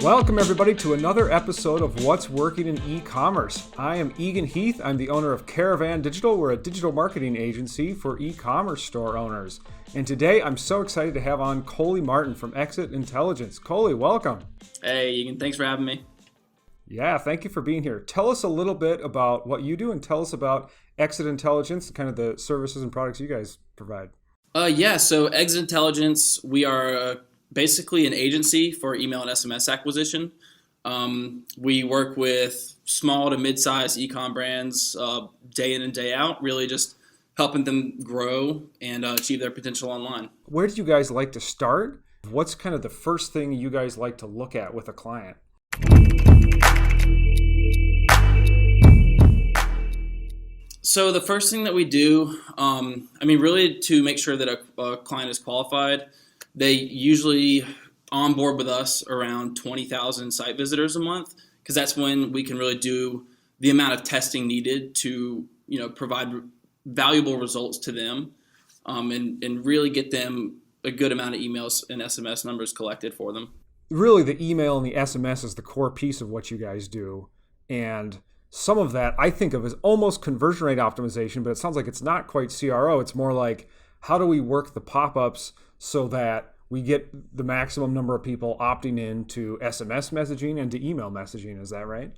Welcome everybody to another episode of What's Working in E-Commerce. I am Egan Heath. I'm the owner of Caravan Digital. We're a digital marketing agency for e-commerce store owners. And today I'm so excited to have on Coley Martin from Exit Intelligence. Coley, welcome. Hey Egan, thanks for having me. Yeah, thank you for being here. Tell us a little bit about what you do and tell us about Exit Intelligence and kind of the services and products you guys provide. So Exit Intelligence, we are basically an agency for email and SMS acquisition. We work with small to mid-sized e-com brands day in and day out, really just helping them grow and achieve their potential online. Where do you guys like to start? What's kind of the first thing you guys like to look at with a client? So the first thing that we do, really to make sure that a client is qualified, they usually onboard with us around 20,000 site visitors a month, because that's when we can really do the amount of testing needed to, provide valuable results to them, and really get them a good amount of emails and SMS numbers collected for them. Really, the email and the SMS is the core piece of what you guys do, and some of that I think of as almost conversion rate optimization, but it sounds like it's not quite CRO. It's more like, how do we work the pop-ups so that we get the maximum number of people opting in to SMS messaging and to email messaging? Is that right?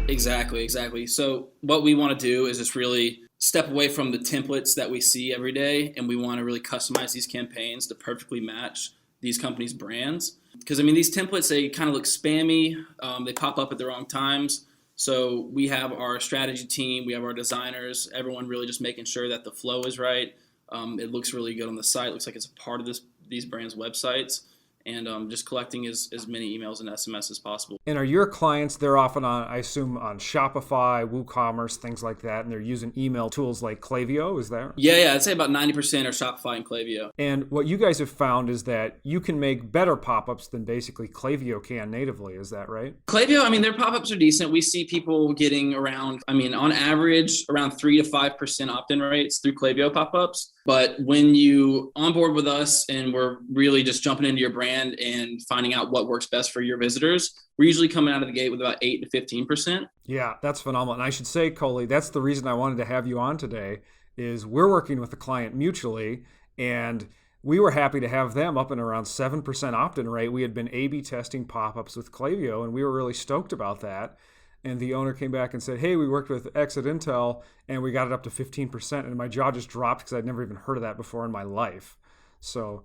Exactly. So what we want to do is just really step away from the templates that we see every day, and we want to really customize these campaigns to perfectly match these companies' brands. Because, these templates, they kind of look spammy. They pop up at the wrong times. So we have our strategy team, we have our designers, everyone really just making sure that the flow is right. It looks really good on the site. It looks like it's a part of these brands' websites. And just collecting as many emails and SMS as possible. And are your clients, they're often on, I assume, on Shopify, WooCommerce, things like that, and they're using email tools like Klaviyo, is that? Yeah, I'd say about 90% are Shopify and Klaviyo. And what you guys have found is that you can make better pop-ups than basically Klaviyo can natively, is that right? Klaviyo, their pop-ups are decent. We see people getting around, on average, around 3 to 5% opt-in rates through Klaviyo pop-ups. But when you onboard with us and we're really just jumping into your brand and finding out what works best for your visitors, we're usually coming out of the gate with about 8 to 15%. Yeah, that's phenomenal. And I should say, Coley, that's the reason I wanted to have you on today, is we're working with the client mutually, and we were happy to have them up and around 7% opt-in rate. We had been A/B testing pop-ups with Klaviyo, and we were really stoked about that. And the owner came back and said, hey, we worked with Exit Intel and we got it up to 15%. And my jaw just dropped because I'd never even heard of that before in my life. So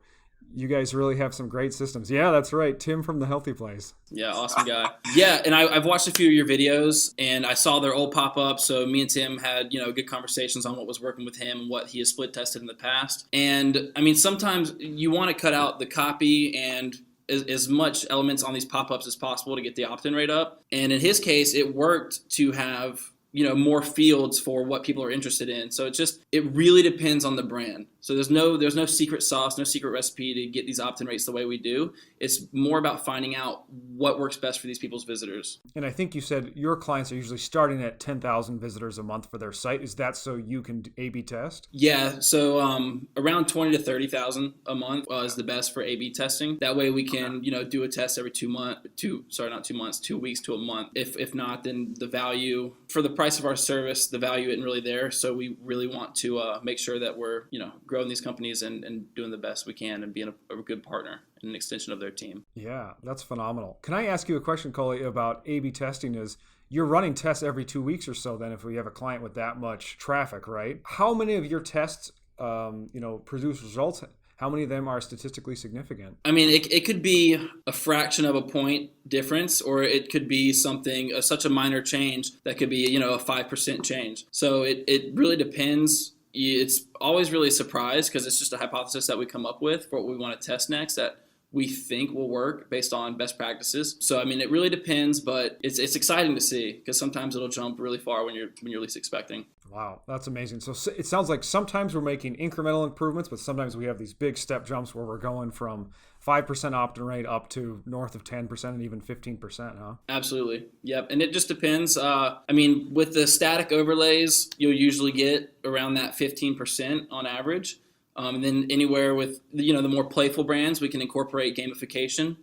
you guys really have some great systems. Yeah, that's right. Tim from The Healthy Place. Yeah, awesome guy. Yeah, and I've watched a few of your videos and I saw their old pop-up. So me and Tim had, good conversations on what was working with him and what he has split tested in the past. And sometimes you want to cut out the copy and as much elements on these pop-ups as possible to get the opt-in rate up. And in his case, it worked to have, more fields for what people are interested in. So it really depends on the brand. So there's no secret sauce, no secret recipe to get these opt-in rates the way we do. It's more about finding out what works best for these people's visitors. And I think you said your clients are usually starting at 10,000 visitors a month for their site. Is that so you can A/B test? Yeah, so around 20 to 30,000 a month is the best for A/B testing. That way we can, do a test every 2 weeks to a month. If not, then the value for the price of our service, the value isn't really there. So we really want to make sure that we're, growing these companies and doing the best we can and being a good partner and an extension of their team. Yeah, that's phenomenal. Can I ask you a question, Coley, about A/B testing? Is you're running tests every 2 weeks or so then if we have a client with that much traffic, right? How many of your tests, produce results? How many of them are statistically significant? It could be a fraction of a point difference, or it could be something, such a minor change that could be, a 5% change. So it really depends. It's always really a surprise because it's just a hypothesis that we come up with for what we want to test next that we think will work based on best practices. So I mean, it really depends, but it's exciting to see because sometimes it'll jump really far when you're least expecting. Wow, that's amazing. So it sounds like sometimes we're making incremental improvements, but sometimes we have these big step jumps where we're going from 5% opt-in rate up to north of 10% and even 15%, huh? Absolutely. Yep. And it just depends. I mean, with the static overlays, you'll usually get around that 15% on average. And then anywhere with, the more playful brands, we can incorporate gamification.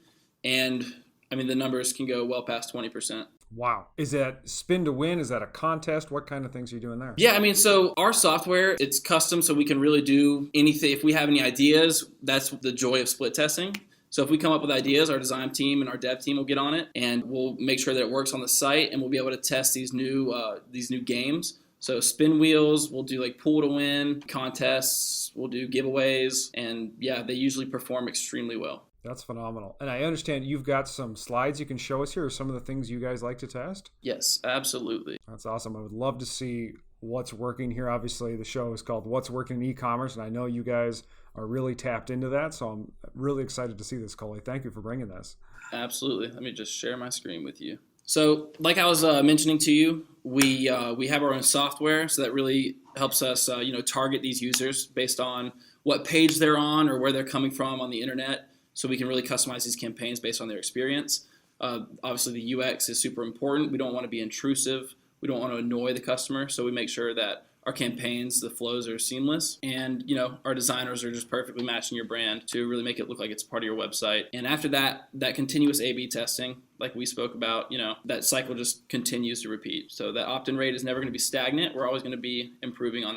And I mean, the numbers can go well past 20%. Wow. Is that spin to win? Is that a contest? What kind of things are you doing there? Yeah, I mean, so our software, it's custom, so we can really do anything. If we have any ideas, that's the joy of split testing. So if we come up with ideas, our design team and our dev team will get on it, and we'll make sure that it works on the site, and we'll be able to test these new games. So spin wheels, we'll do like pool to win, contests, we'll do giveaways, and yeah, they usually perform extremely well. That's phenomenal. And I understand you've got some slides you can show us here, or some of the things you guys like to test. Yes, absolutely. That's awesome. I would love to see what's working here. Obviously, the show is called What's Working in E-commerce, and I know you guys are really tapped into that, so I'm really excited to see this, Coley. Thank you for bringing this. Absolutely. Let me just share my screen with you. So like I was mentioning to you, we have our own software, so that really helps us target these users based on what page they're on or where they're coming from on the internet. So we can really customize these campaigns based on their experience. Obviously, the UX is super important. We don't want to be intrusive. We don't want to annoy the customer. So we make sure that our campaigns, the flows are seamless. And, our designers are just perfectly matching your brand to really make it look like it's part of your website. And after that continuous A/B testing, like we spoke about, that cycle just continues to repeat. So that opt-in rate is never going to be stagnant. We're always going to be improving on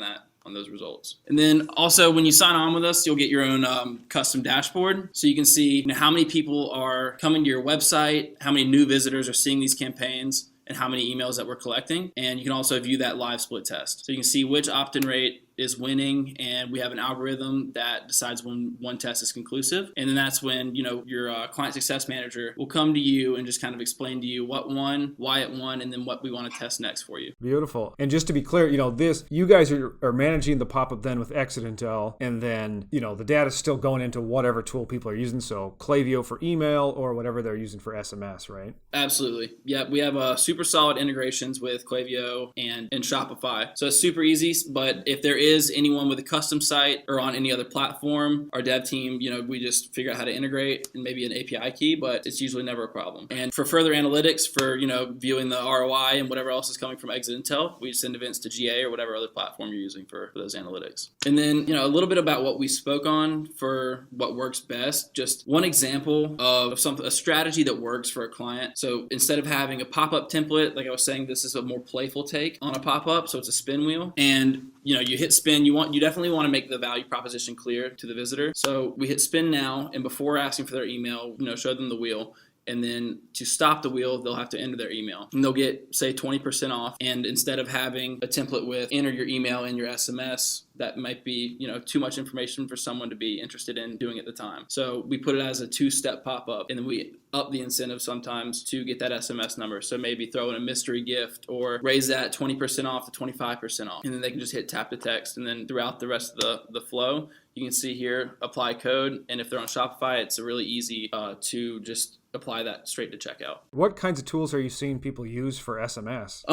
those results. And then also when you sign on with us, you'll get your own custom dashboard. So you can see how many people are coming to your website, how many new visitors are seeing these campaigns, and how many emails that we're collecting. And you can also view that live split test. So you can see which opt-in rate is winning, and we have an algorithm that decides when one test is conclusive. And then that's when your client success manager will come to you and just kind of explain to you what won, why it won, and then what we want to test next for you. Beautiful. And just to be clear, you guys are managing the pop-up then with Exit Intel, and then the data is still going into whatever tool people are using. So Klaviyo for email or whatever they're using for SMS, right? Absolutely. Yeah, we have super solid integrations with Klaviyo and Shopify. So it's super easy, but if there is anyone with a custom site or on any other platform, our dev team, we just figure out how to integrate and maybe an API key, but it's usually never a problem. And for further analytics, for viewing the ROI and whatever else is coming from Exit Intel, we send events to GA or whatever other platform you're using for those analytics. And then a little bit about what we spoke on for what works best. Just one example of a strategy that works for a client. So instead of having a pop-up template, like I was saying, this is a more playful take on a pop-up. So it's a spin wheel, and you hit spin. You definitely want to make the value proposition clear to the visitor. So we hit spin now, and before asking for their email, show them the wheel. And then to stop the wheel, they'll have to enter their email. And they'll get, say, 20% off. And instead of having a template with enter your email and your SMS, that might be too much information for someone to be interested in doing at the time. So we put it as a two-step pop-up, and then we up the incentive sometimes to get that SMS number. So maybe throw in a mystery gift or raise that 20% off to 25% off. And then they can just hit tap to text. And then throughout the rest of the flow, you can see here, apply code. And if they're on Shopify, it's really easy to just apply that straight to checkout. What kinds of tools are you seeing people use for SMS?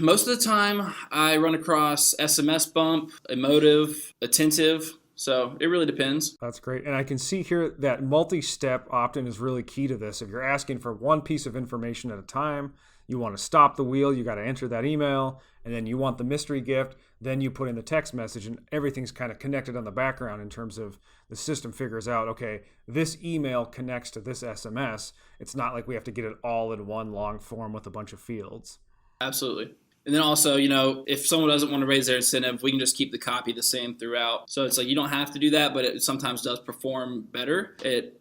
Most of the time, I run across SMS Bump, Emotive, Attentive. So it really depends. That's great. And I can see here that multi-step opt-in is really key to this. If you're asking for one piece of information at a time, you want to stop the wheel, you got to enter that email, and then you want the mystery gift, then you put in the text message, and everything's kind of connected on the background in terms of the system figures out, okay, this email connects to this SMS. It's not like we have to get it all in one long form with a bunch of fields. Absolutely. And then also, if someone doesn't want to raise their incentive, we can just keep the copy the same throughout. So it's like you don't have to do that, but it sometimes does perform better.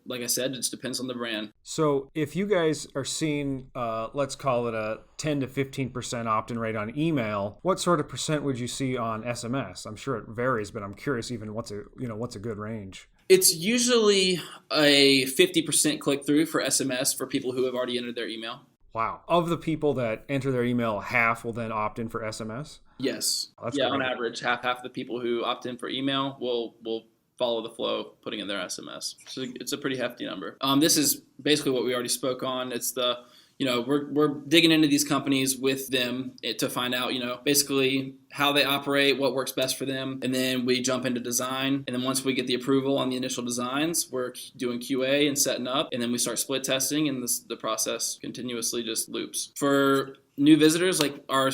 Like I said, it just depends on the brand. So if you guys are seeing, let's call it a 10 to 15% opt-in rate on email, what sort of percent would you see on SMS? I'm sure it varies, but I'm curious even what's a good range? It's usually a 50% click-through for SMS for people who have already entered their email. Wow. Of the people that enter their email, half will then opt in for SMS? Yes. That's great. On average, half the people who opt in for email will follow the flow, putting in their SMS. So it's a pretty hefty number. This is basically what we already spoke on. It's the we're digging into these companies with them to find out, basically how they operate, what works best for them. And then we jump into design. And then once we get the approval on the initial designs, we're doing QA and setting up. And then we start split testing, and the process continuously just loops. For new visitors, like our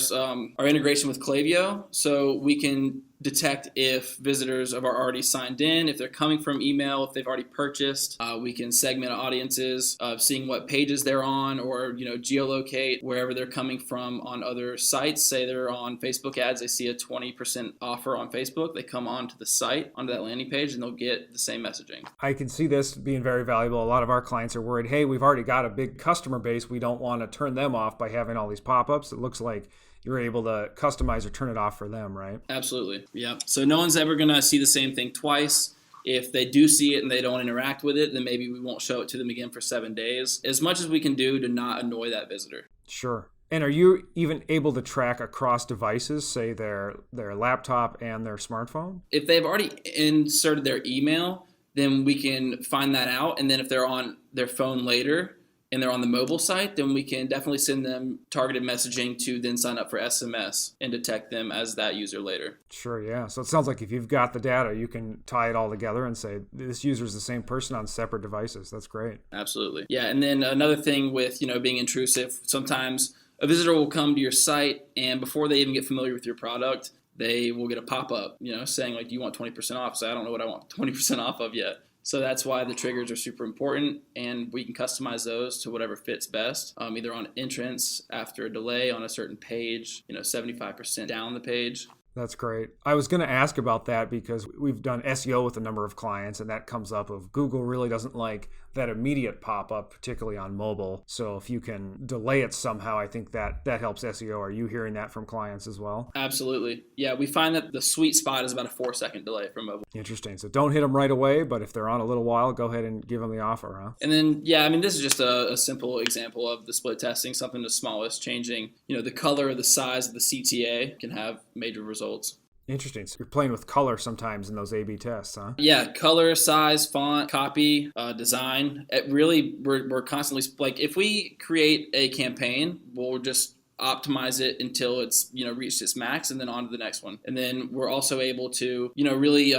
integration with Klaviyo, so we can detect if visitors are already signed in, if they're coming from email, if they've already purchased. We can segment audiences, seeing what pages they're on, or geolocate wherever they're coming from on other sites. Say they're on Facebook ads, they see a 20% offer on Facebook, they come onto the site, onto that landing page, and they'll get the same messaging. I can see this being very valuable. A lot of our clients are worried, hey, we've already got a big customer base. We don't want to turn them off by having all these pop-ups. It looks like you're able to customize or turn it off for them, right? Absolutely. Yeah. So no one's ever going to see the same thing twice. If they do see it and they don't interact with it, then maybe we won't show it to them again for 7 days. As much as we can do to not annoy that visitor. Sure. And are you even able to track across devices, say their laptop and their smartphone? If they've already inserted their email, then we can find that out. And then if they're on their phone later and they're on the mobile site, then we can definitely send them targeted messaging to then sign up for SMS and detect them as that user later. Sure, yeah. So it sounds like if you've got the data, you can tie it all together and say, this user is the same person on separate devices. That's great. Absolutely. Yeah, and then another thing with, being intrusive, sometimes a visitor will come to your site, and before they even get familiar with your product, they will get a pop-up, saying, like, do you want 20% off? So I don't know what I want 20% off of yet. So that's why the triggers are super important, and we can customize those to whatever fits best, either on entrance, after a delay on a certain page, 75% down the page. That's great. I was going to ask about that because we've done SEO with a number of clients, and that comes up of Google really doesn't like that immediate pop-up, particularly on mobile. So if you can delay it somehow, I think that helps SEO. Are you hearing that from clients as well? Absolutely. Yeah, we find that the sweet spot is about a 4-second delay from mobile. Interesting. So don't hit them right away, but if they're on a little while, go ahead and give them the offer, huh? And then, this is just a simple example of the split testing, something the smallest, changing, the color or the size of the CTA can have major results. Interesting. So you're playing with color sometimes in those A/B tests, huh? Yeah, color, size, font, copy, design. It really, we're constantly, like, if we create a campaign, we'll just optimize it until it's reached its max, and then on to the next one. And then we're also able to really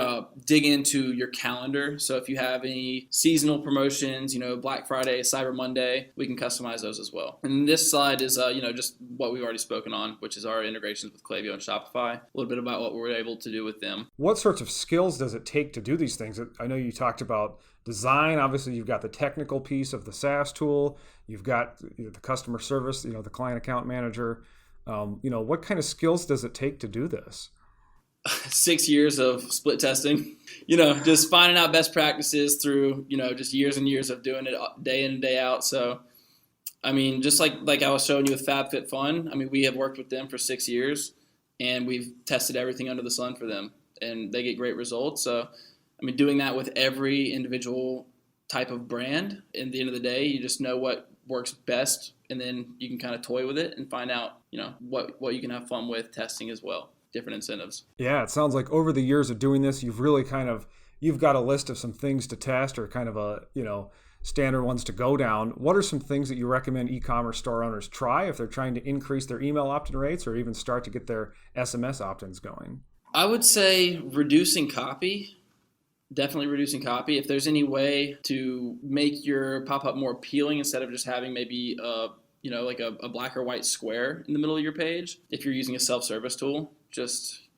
dig into your calendar. So if you have any seasonal promotions, Black Friday, Cyber Monday, we can customize those as well. And this slide is just what we've already spoken on, which is our integrations with Klaviyo and Shopify. A little bit about what we're able to do with them. What sorts of skills does it take to do these things? I know you talked about design. Obviously, you've got the technical piece of the SaaS tool. You've got the customer service, the client account manager. What kind of skills does it take to do this? 6 years of split testing, just finding out best practices through, just years and years of doing it day in and day out. So, just like I was showing you with FabFitFun, we have worked with them for 6 years, and we've tested everything under the sun for them, and they get great results. So, doing that with every individual type of brand, at the end of the day, you just know what works best, and then you can kind of toy with it and find out, what you can have fun with testing as well, different incentives. Yeah, it sounds like over the years of doing this, you've really you've got a list of some things to test, or kind of a, standard ones to go down. What are some things that you recommend e-commerce store owners try if they're trying to increase their email opt-in rates, or even start to get their SMS opt-ins going? I would say reducing copy. Definitely reducing copy. If there's any way to make your pop-up more appealing, instead of just having maybe like a black or white square in the middle of your page, if you're using a self-service tool, just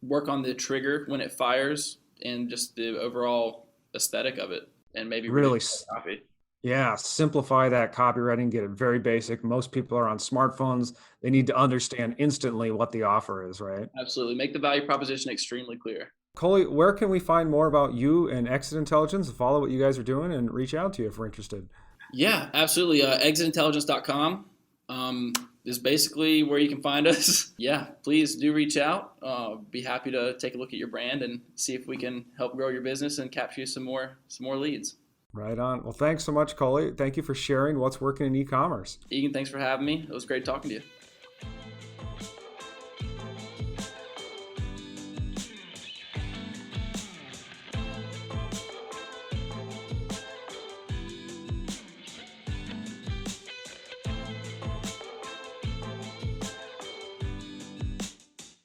work on the trigger when it fires and just the overall aesthetic of it, and maybe really copy. Yeah, simplify that copywriting, get it very basic. Most people are on smartphones. They need to understand instantly what the offer is, right? Absolutely. Make the value proposition extremely clear. Coley, where can we find more about you and Exit Intelligence, follow what you guys are doing, and reach out to you if we're interested? Yeah, absolutely. ExitIntelligence.com is basically where you can find us. Yeah, please do reach out. Be happy to take a look at your brand and see if we can help grow your business and capture you some more leads. Right on. Well, thanks so much, Coley. Thank you for sharing what's working in e-commerce. Egan, thanks for having me. It was great talking to you.